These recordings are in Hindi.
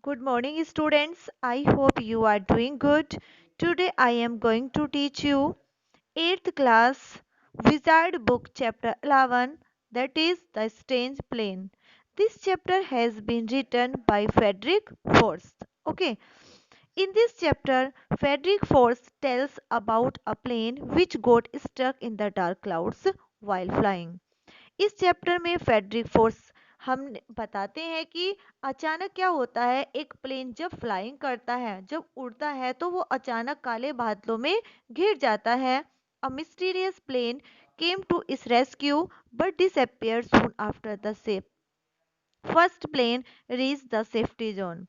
Good morning, students. I hope you are doing good. Today I am going to teach you 8th class Wizard book chapter 11, that is The Strange Plane. This chapter has been written by Frederick Forst. Okay. In this chapter, Frederick Forst tells about a plane which got stuck in the dark clouds while flying. इस चैप्टर में फेडरिक फोर्स हम बताते हैं कि अचानक क्या होता है। एक प्लेन जब फ्लाइंग करता है, जब उड़ता है, तो वो अचानक काले बादलों में घिर जाता है। A mysterious plane came to his rescue but disappear soon after the safe first plane reach the safety zone.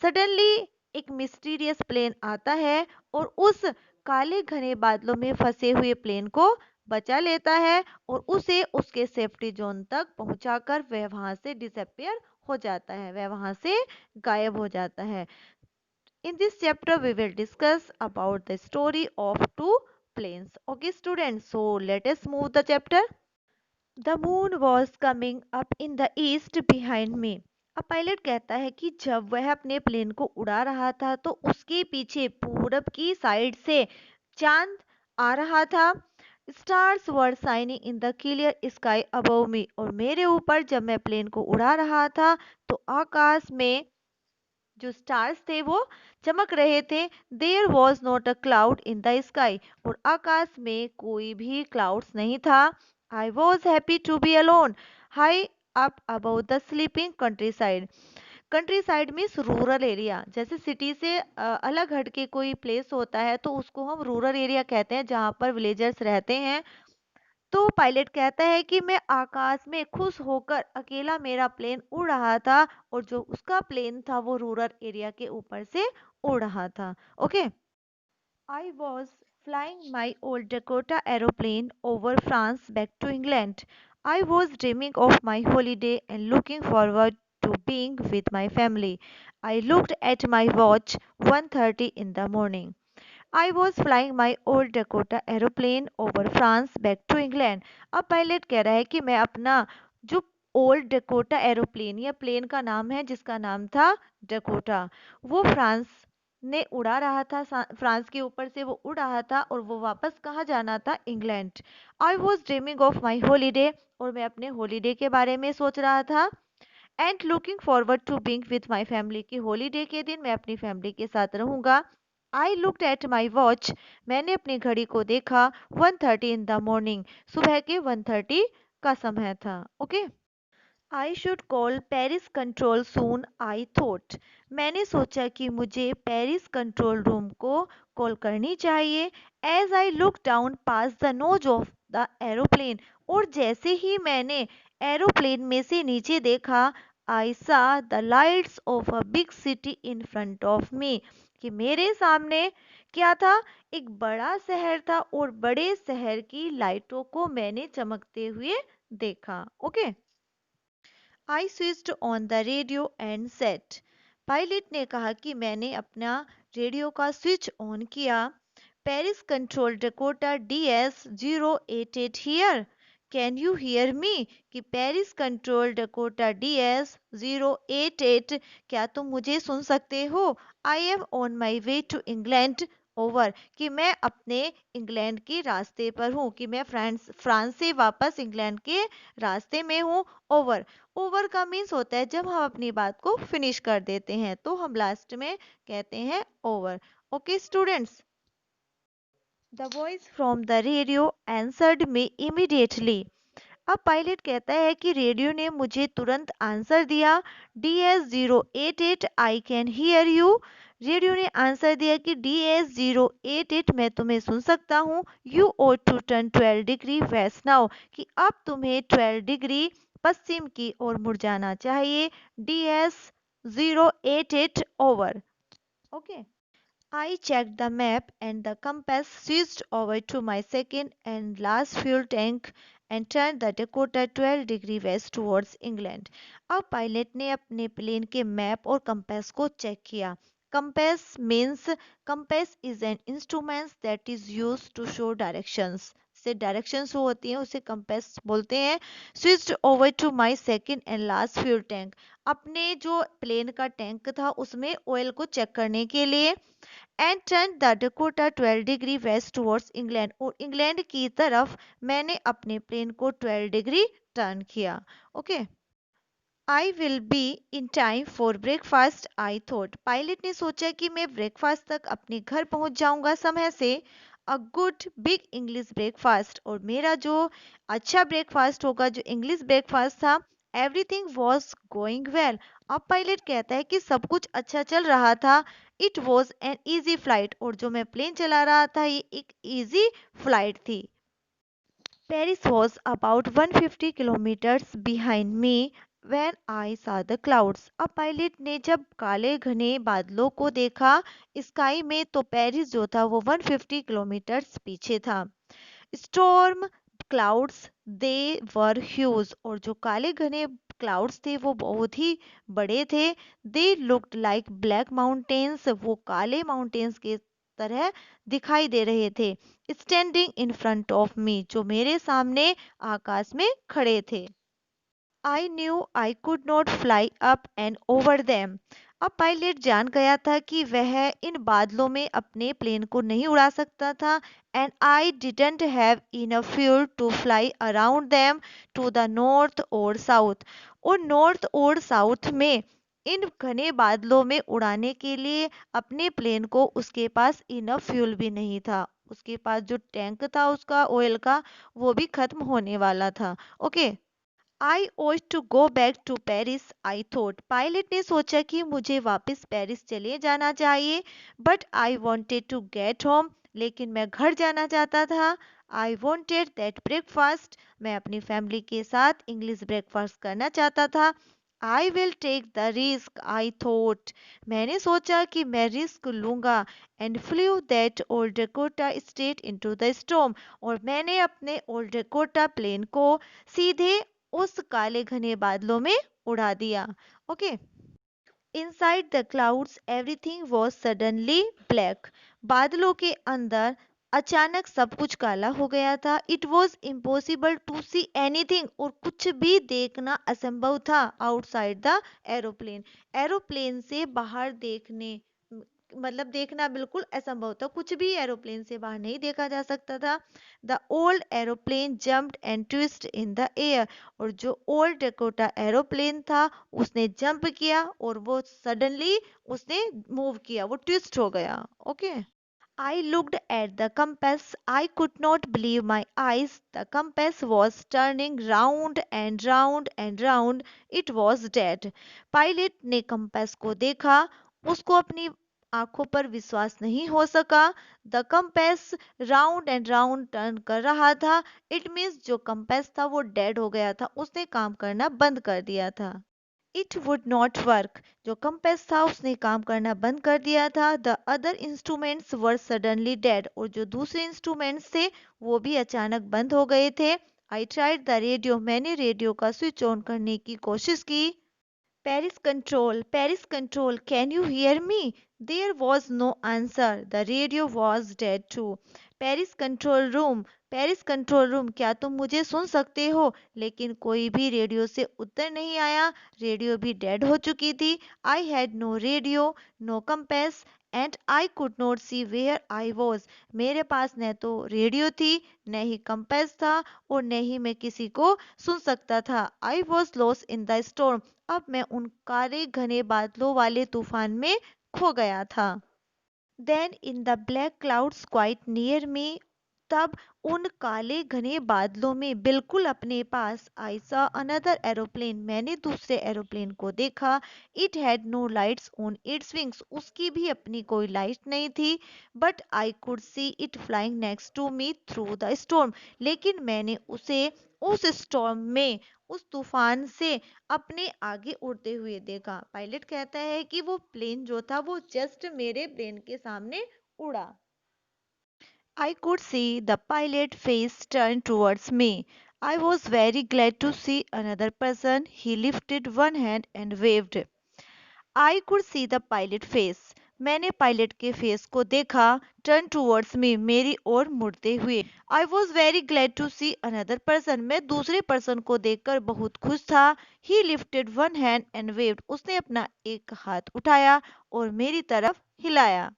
Suddenly एक मिस्टीरियस प्लेन आता है और उस काले घने बादलों में फंसे हुए प्लेन को बचा लेता है और उसे उसके सेफ्टी जोन तक पहुंचाकर वह वहां से डिसअपियर हो जाता है, वह वहां से गायब हो जाता है। In this chapter we will discuss about the story of two planes. Okay students, so let us move the chapter. The moon was coming up in the east behind me. अब पायलट कहता है कि जब वह अपने प्लेन को उड़ा रहा था तो उसके पीछे पूरब की साइड से चांद आ रहा था। Stars were shining in the clear sky above मी। और मेरे ऊपर जब मैं प्लेन को उड़ा रहा था तो आकाश में जो स्टार्स थे वो चमक रहे थे। There was not a cloud in the sky. और आकाश में कोई भी क्लाउड्स नहीं था। I was happy to be alone high up about the sleeping country side. Country side means rural area. जैसे सिटी से अलग हट के कोई प्लेस होता है तो उसको हम रूरल एरिया कहते हैं, जहाँ पर विलेजर्स रहते हैं। तो पायलट कहता है कि मैं आकाश में खुश होकर अकेला मेरा प्लेन उड़ रहा था और जो उसका प्लेन था वो रूरल एरिया के ऊपर से उड़ रहा था। Okay. I was flying my old Dakota aeroplane over France back to England. I was dreaming of my holiday and looking forward to being with my family. I looked at my watch 1:30 in the morning. I was flying my old Dakota aeroplane over France back to England. अब पायलट कह रहा है कि मैं अपना जो ओल्ड डकोटा एरोप्लेन या प्लेन का नाम है जिसका नाम था डकोटा, वो फ्रांस ने उड़ा रहा था, फ्रांस के ऊपर से वो उड़ रहा था और वो वापस कहाँ जाना था? England. I was dreaming of my holiday. और मैं अपने हॉलीडे के बारे में सोच रहा था। And looking forward to being with my family, की हॉलीडे के दिन मैं अपनी फैमिली के साथ रहूंगा। I looked at my watch. मैंने अपनी घड़ी को देखा। 1:30 इन द मॉर्निंग। सुबह के 1:30 का समय था। Okay. I should call Paris control soon I thought. मैंने सोचा कि मुझे पेरिस कंट्रोल रूम को कॉल करनी चाहिए। As I look down past the nose of the aeroplane. और जैसे ही मैंने एरोप्लेन में से नीचे देखा, आई सा the lights of a big city in front of me, कि मेरे सामने क्या था? एक बड़ा शहर था और बड़े शहर की लाइटों को मैंने चमकते हुए देखा। Okay. I switched on the radio and set. Pilot ने कहा कि मैंने अपना रेडियो का स्विच ऑन किया। Paris control Dakota DS 088 here. Can you hear me? कि पेरिस कंट्रोल डकोटा DS 088, क्या तुम मुझे सुन सकते हो? I am on my way to England over, कि मैं अपने इंग्लैंड के रास्ते पर हूँ, कि मैं फ्रांस से वापस इंग्लैंड के रास्ते में हूँ। ओवर, ओवर का मीन्स होता है जब हम अपनी बात को फिनिश कर देते हैं तो हम लास्ट में कहते हैं over. Okay students. The voice from the radio answered me immediately. अब पायलट कहता है कि रेडियो ने मुझे तुरंत आंसर दिया। DS 088 I can hear you. Radio ने आंसर दिया कि DS 088 मैं तुम्हें सुन सकता हूँ। You ought to turn 12 degree west now, कि अब तुम्हें 12 डिग्री पश्चिम की ओर मुड़ जाना चाहिए। DS 088 over. Okay. I checked the map and the compass, switched over to my second and last fuel tank and turned the Dakota 12 degree west towards England. अब पायलट ने अपने प्लेन के मैप और कंपास को चेक किया। Compass means compass is an instrument that is used to show directions. से डायरेक्शन शो होती है उसे कंपास बोलते हैं। Switched over to my second and last fuel tank, अपने जो प्लेन का टैंक था उसमें ऑयल को चेक करने के लिए। And turn the Dakota 12 degree waste towards England, और इंग्लैंड की तरफ मैंने अपने प्लेन को 12 डिग्री टर्न किया। Okay. I will be in time for breakfast I thought, pilot ने सोचा कि मैं ब्रेकफास्ट तक अपने घर पहुंच जाऊंगा समय से। A good big English breakfast, और मेरा जो अच्छा ब्रेकफास्ट होगा, जो इंग्लिश ब्रेकफास्ट था। एवरीथिंग वॉज गोइंग वेल, अब पायलट कहता है कि सब कुछ अच्छा चल रहा था। It was an easy flight, और जो मैं प्लेन चला रहा था ये एक ईजी फ्लाइट थी। Paris was about 150 kilometers behind me when I saw the clouds. अब पायलट ने जब काले घने बादलों को देखा स्काई में, तो पेरिस जो था वो 150 किलोमीटर्स पीछे था। स्टॉर्म क्लाउड्स दे वर ह्यूज, और जो काले घने क्लाउड्स थे वो बहुत ही बड़े थे। They looked like black mountains, वो काले माउंटेन्स के तरह दिखाई दे रहे थे। Standing in front of me, जो मेरे सामने आकाश में खड़े थे। I knew I could not fly up and over them, अब पायलट जान गया था कि वह इन बादलों में अपने प्लेन को नहीं उड़ा सकता था। And I didn't have enough fuel to fly around them to the north और साउथ, और नॉर्थ और साउथ में इन घने बादलों में उड़ाने के लिए अपने प्लेन को उसके पास इनफ फ्यूल भी नहीं था। उसके पास जो टैंक था उसका ऑयल का वो भी खत्म होने वाला था। Okay. I ought to go back to Paris I thought, pilot ने सोचा कि मुझे वापस पेरिस चले जाना चाहिए। But I wanted to get home, लेकिन मैं घर जाना चाहता था। आई वॉन्टेड दैट ब्रेकफास्ट, मैं अपनी फैमिली के साथ इंग्लिश ब्रेकफास्ट करना चाहता था। I will take the risk I thought, मैंने सोचा कि मैं रिस्क लूंगा। And flew that old Dakota straight into the storm, और मैंने अपने ओल्ड डकोटा प्लेन को सीधे उस काले घने बादलों में उड़ा दिया। Okay. Inside the clouds everything was suddenly black, बादलों के अंदर अचानक सब कुछ काला हो गया था। It was impossible to see anything, और कुछ भी देखना असंभव था। आउटसाइड द एरोप्लेन, एरोप्लेन से बाहर देखने मतलब देखना बिल्कुल असंभव था, कुछ भी एरोप्लेन से बाहर नहीं देखा जा सकता था। The old aeroplane jumped and twist in the air, और जो ओल्ड डकोटा एरोप्लेन था उसने जंप किया और वो सडनली उसने मूव किया, वो ट्विस्ट हो गया। Okay. I looked at the compass. I could not believe my eyes. The compass was turning round and round and round. It was dead. Pilot ने कंपास को देखा, उसको अपनी आंखों पर विश्वास नहीं हो सका। The compass round and round turn कर रहा था। इट मीन्स जो कंपास था वो डेड हो गया था, उसने काम करना बंद कर दिया था। इट वुड नॉट वर्क, जो कंपास था उसने काम करना बंद कर दिया था। The other instruments were suddenly dead, और जो दूसरे इंस्ट्रूमेंट्स थे वो भी अचानक बंद हो गए थे। आई ट्राइड द रेडियो, मैंने रेडियो का स्विच ऑन करने की कोशिश की। Paris Control, can you hear me? There was no answer. The radio was dead too. Paris Control Room, Paris Control Room, क्या तुम मुझे सुन सकते हो? लेकिन कोई भी रेडियो से उत्तर नहीं आया, रेडियो भी डेड हो चुकी थी। I had no radio, no compass, and I could not see where I was. मेरे पास न तो रेडियो थी, न ही कंपास था, और न ही मैं किसी को सुन सकता था। I was lost in the storm. अब मैं उन काले घने बादलों वाले तूफान में खो गया था। Then in the black clouds quite near me, तब उन काले घने बादलों में बिल्कुल अपने पास आई सॉ अनदर एरोप्लेन, मैंने दूसरे एरोप्लेन को देखा। It had no lights on its wings, उसकी भी अपनी कोई लाइट नहीं थी। But I could see it flying next to me through the storm, लेकिन मैंने उसे उस स्टॉर्म में, उस तूफान से अपने आगे उड़ते हुए देखा। पायलट कहता है कि वो प्लेन जो था वो जस्ट मेरे प्लेन के सामने उड़ा। I could see the pilot face turn towards me. I was very glad to see another person. He lifted one hand and waved. I could see the pilot face. मैंने पायलट के फेस को देखा, टर्न टूवर्ड्स मी, मेरी ओर मुड़ते हुए। I was very glad to see another person, मैं दूसरे पर्सन को देखकर बहुत खुश था। He lifted one hand and waved, उसने अपना एक हाथ उठाया और मेरी तरफ हिलाया।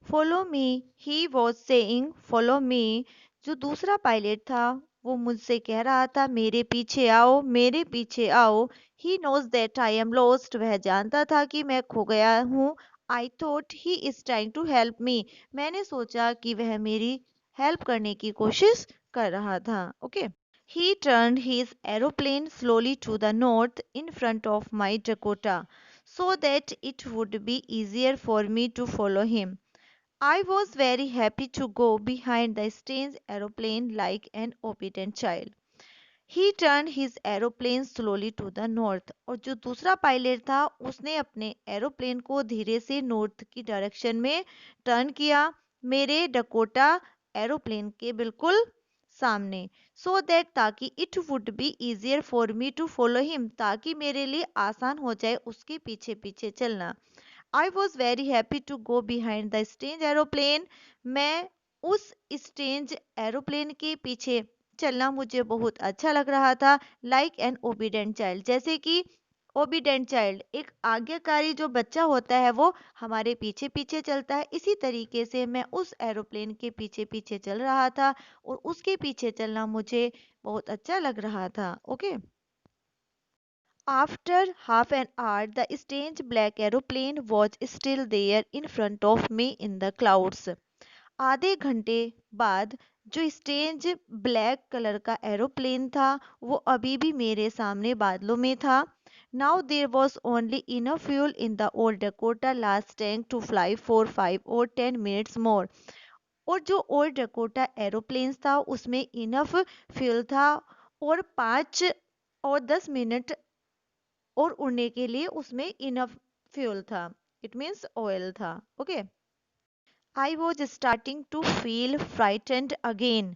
Follow me, he was saying, follow me. जो दूसरा पायलट था वो मुझसे कह रहा था, मेरे पीछे आओ, मेरे पीछे आओ। He knows that I am lost, वह जानता था कि मैं खो गया हूँ। I thought he is trying to help me, मैंने सोचा कि वह मेरी हेल्प करने की कोशिश कर रहा था। Okay, he turned his aeroplane slowly to the north in front of my Dakota so that it would be easier for me to follow him. I was very happy to go behind the strange aeroplane like an obedient child. He turned his aeroplane slowly to the north. और जो दूसरा पायलट था उसने अपने एरोप्लेन को धीरे से नॉर्थ की डायरेक्शन में टर्न किया, मेरे डकोटा एरोप्लेन के बिल्कुल सामने। सो दैट, ताकि it would be easier for me to follow him, ताकि मेरे लिए आसान हो जाए उसके पीछे पीछे चलना। I was very happy to go behind the strange aeroplane, मैं उस स्ट्रेंज एरोप्लेन के पीछे चलना मुझे बहुत अच्छा लग रहा था। लाइक एन ओबीडेंट चाइल्ड, जैसे कि ओबीडेंट चाइल्ड एक आज्ञाकारी जो बच्चा होता है वो हमारे पीछे पीछे चलता है, इसी तरीके से मैं उस एरोप्लेन के पीछे पीछे चल रहा था और उसके पीछे चलना मुझे बहुत अच्छा लग रहा था। Okay, after half an hour, the strange black aeroplane was still there in front of me in the clouds. आधे घंटे बाद जो स्ट्रेंज ब्लैक कलर का एरोप्लेन था वो अभी भी मेरे सामने बादलों में था। Now there was only enough fuel in the old Dakota last tank to fly for 5 or 10 minutes more. और जो ओल्ड डकोटा एरोप्लेन था उसमें इनफ फ्यूल था और 5 और 10 मिनट और उड़ने के लिए उसमें इनफ फ्यूल था, इट मीन्स ऑयल था। Okay, I was starting to feel frightened again,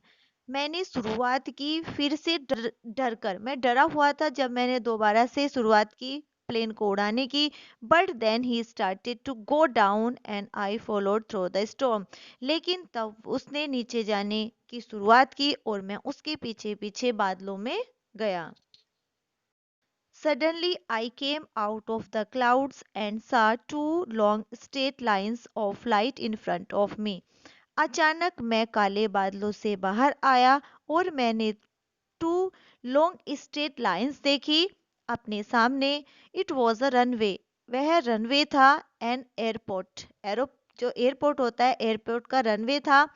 मैंने शुरुआत की फिर से डर कर, मैं डरा हुआ था जब मैंने दोबारा से शुरुआत की प्लेन को उड़ाने की। But then he started to go down and I followed through the storm, लेकिन तब उसने नीचे जाने की शुरुआत की और मैं उसके पीछे पीछे बादलों में गया। Suddenly I came out of the clouds and saw two long straight lines of light in front of me. अचानक मैं काले बादलों से बाहर आया और मैंने टू लॉन्ग स्ट्रेट लाइंस देखी अपने सामने। इट वॉज अ रनवे, वह रनवे था। एन एयरपोर्ट, एरो जो एयरपोर्ट होता है एयरपोर्ट का रनवे था।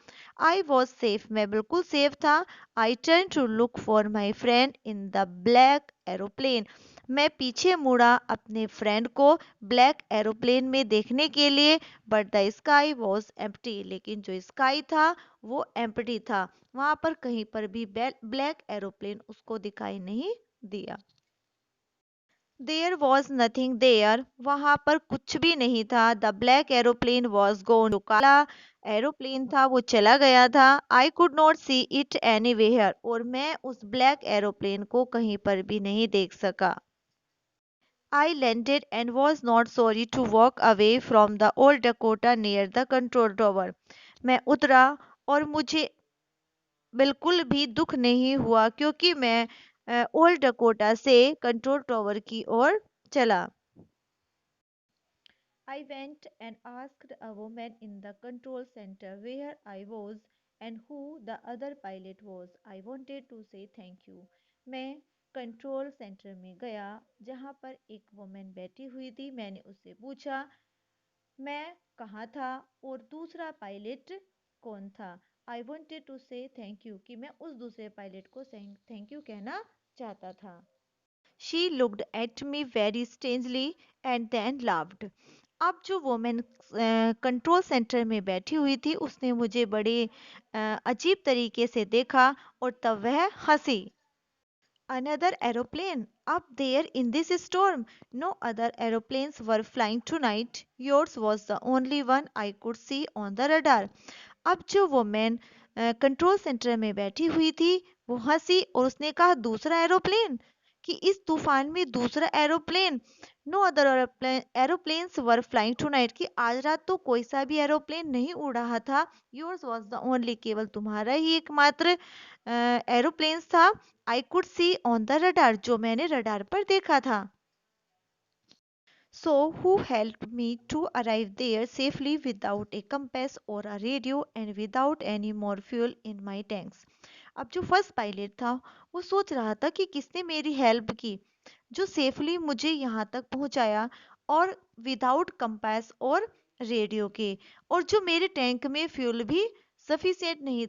आई वॉज सेफ, मैं बिल्कुल सेफ था। I turn to look for my friend in the black aeroplane, मैं पीछे मुड़ा अपने फ्रेंड को ब्लैक एरोप्लेन में देखने के लिए। But the sky was empty, लेकिन जो स्काई था वो एम्प्टी था, वहां पर कहीं पर भी ब्लैक एरोप्लेन उसको दिखाई नहीं दिया। देयर वॉज नथिंग देयर, वहां पर कुछ भी नहीं था। The black aeroplane was gone, जो काला एरोप्लेन था वो चला गया था। I could not see it anywhere, और मैं उस ब्लैक एरोप्लेन को कहीं पर भी नहीं देख सका। I landed and was not sorry to walk away from the old Dakota near the control tower. मैं उतरा और मुझे बिल्कुल भी दुख नहीं हुआ क्योंकि मैं ओल्ड डकोटा से कंट्रोल टॉवर की ओर चला। I went and asked a woman in the control center where I was and who the other pilot was. I wanted to say thank you. मैं कंट्रोल सेंटर में गया जहाँ पर एक वुमेन बैठी हुई थी। मैंने उससे पूछा मैं कहाँ था और दूसरा पायलट कौन था। आई वॉन्टेड टू से थैंक यू, कि मैं उस दूसरे पायलट को थैंक यू कहना चाहता था। She looked at me very strangely and then laughed. अब जो वोमेन कंट्रोल सेंटर में बैठी हुई थी उसने मुझे बड़े अजीब तरीके से देखा और तब वह हंसी। Another aeroplane up there in this storm. No other aeroplanes were flying tonight. Yours was the only one I could see on the radar. अब जो वुमेन कंट्रोल सेंटर में बैठी हुई थी वो हंसी और उसने कहा दूसरा एरोप्लेन, कि इस तूफान में दूसरा aeroplane, no other aeroplanes were flying tonight, कि आज रात तो कोई सा भी एरोप्लेन नहीं उड़ रहा था, योर्स वॉज द ओनली, केवल तुम्हारा ही एकमात्र एरोप्लेन था, I could C on the radar, जो मैंने रडार पर देखा था। So, who helped me to arrive there safely without a compass or a radio and without any more fuel in my tanks? अब जो फर्स्ट पायलट था वो सोच रहा था कि किसने मेरी हेल्प की, जो सेफली मुझे यहाँ तक पहुँचाया, और विदाउट कंपास और रेडियो के, और जो मेरे टैंक में फ्यूल भी सफिशिएंट नहीं